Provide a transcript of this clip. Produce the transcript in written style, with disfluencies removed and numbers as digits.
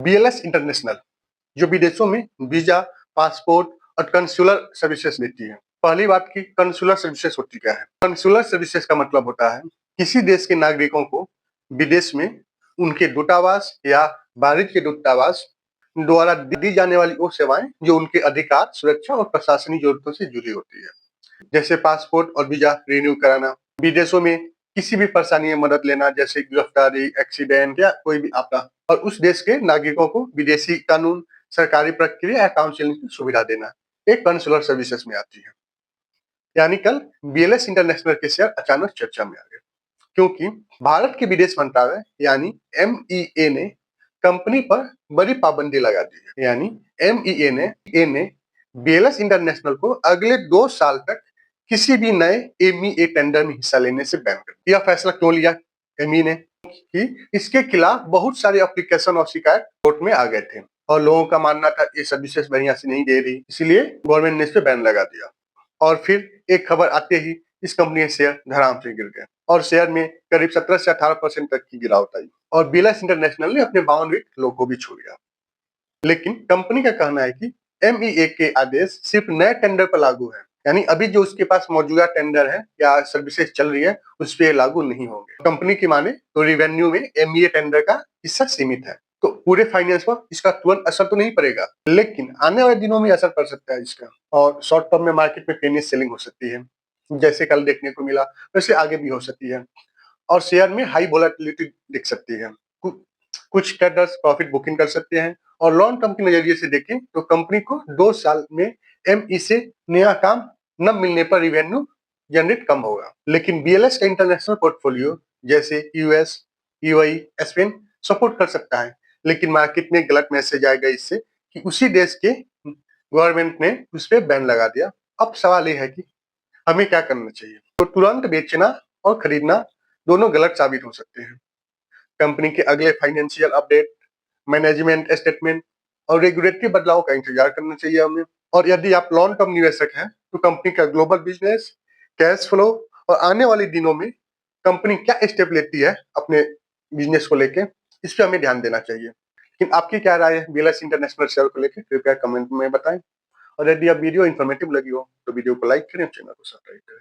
BLS international जो विदेशों में वीजा, पासपोर्ट और कंसुलर सर्विसेज देती है। पहली बात की कंसुलर सर्विसेज होती क्या है? कंसुलर सर्विसेज का मतलब होता है किसी देश के नागरिकों को विदेश में उनके दूतावास या बाहरी के दूतावास द्वारा दी जाने वाली वो सेवाएं जो उनके अधिकार, सुरक्षा और प्रशासनिक जरूरतों से जुड़ी होती है। जैसे पासपोर्ट और वीजा रिन्यू कराना, विदेशों में किसी भी परेशानी में मदद लेना जैसे गिरफ्तारी, एक्सीडेंट या कोई भी आपदा, और उस देश के नागरिकों को विदेशी कानून, सरकारी प्रक्रिया या काउंसलिंग की सुविधा देना एक कंसुलर सर्विसेज में आती है। यानी कल बीएलएस इंटरनेशनल के शेयर अचानक चर्चा में आ गए क्योंकि भारत के विदेश मंत्रालय यानी एमईए ने कंपनी पर बड़ी पाबंदी लगा दी है। यानी एमईए ने बीएलएस इंटरनेशनल को अगले 2 साल तक किसी भी नए एमईए टेंडर में हिस्सा लेने से बैन कर दिया। यह फैसला क्यों लिया एमईए ने? कि इसके खिलाफ बहुत सारे एप्लीकेशन और शिकायत कोर्ट में आ गए थे और लोगों का मानना था ये सर्विसेज बढ़िया से नहीं दे रही, इसलिए गवर्नमेंट ने इस पे बैन लगा दिया। और फिर एक खबर आते ही इस कंपनी के शेयर धड़ाम से गिर गए और शेयर में करीब 17 से 18% तक की गिरावट आई और बीएलएस इंटरनेशनल ने अपने 52 लोगों को भी छोड़ दिया। लेकिन कंपनी का कहना है कि एमईए के आदेश सिर्फ नए टेंडर पर लागू है, यानी अभी जो उसके पास मौजूदा टेंडर है या सर्विसेज चल रही है उस पर लागू नहीं होंगे। कंपनी की माने तो रिवेन्यू में एमईए टेंडर का हिस्सा सीमित है, तो पूरे फाइनेंस पर इसका तुरंत असर तो नहीं पड़ेगा, लेकिन आने वाले दिनों में असर पड़ सकता है इसका और शॉर्ट टर्म में मार्केट में पेनी सेलिंग हो सकती है, जैसे कल देखने को मिला वैसे आगे भी हो सकती है और शेयर में हाई वोलेटिलिटी दिख सकती है। कुछ ट्रेडर्स प्रॉफिट बुकिंग कर सकते हैं और लॉन्ग टर्म के नजरिए से देखें तो कंपनी को 2 साल में एमई से नया काम न मिलने पर रिवेन्यू जनरेट कम होगा। लेकिन बीएलएस का इंटरनेशनल पोर्टफोलियो जैसे यूएस, यूएई, स्पेन सपोर्ट कर सकता है, लेकिन मार्केट में गलत मैसेज आएगा इससे कि उसी देश के गवर्नमेंट ने उस पर बैन लगा दिया। अब सवाल ये है कि हमें क्या करना चाहिए? तो तुरंत बेचना और खरीदना दोनों गलत साबित हो सकते हैं। कंपनी के अगले फाइनेंशियल अपडेट, मैनेजमेंट स्टेटमेंट और रेगुलेटरी बदलाव का इंतजार करना चाहिए हमें। और यदि आप लॉन्ग टर्म निवेशक हैं तो कंपनी का ग्लोबल बिजनेस, कैश फ्लो और आने वाले दिनों में कंपनी क्या स्टेप लेती है अपने बिजनेस को लेके, इस पे हमें ध्यान देना चाहिए। लेकिन आपकी क्या राय है बीएलएस इंटरनेशनल शेयर को लेकर? कृपया कमेंट में बताएं और यदि आप वीडियो इन्फॉर्मेटिव लगी हो तो वीडियो को लाइक करें, चैनल को सब्सक्राइब करें।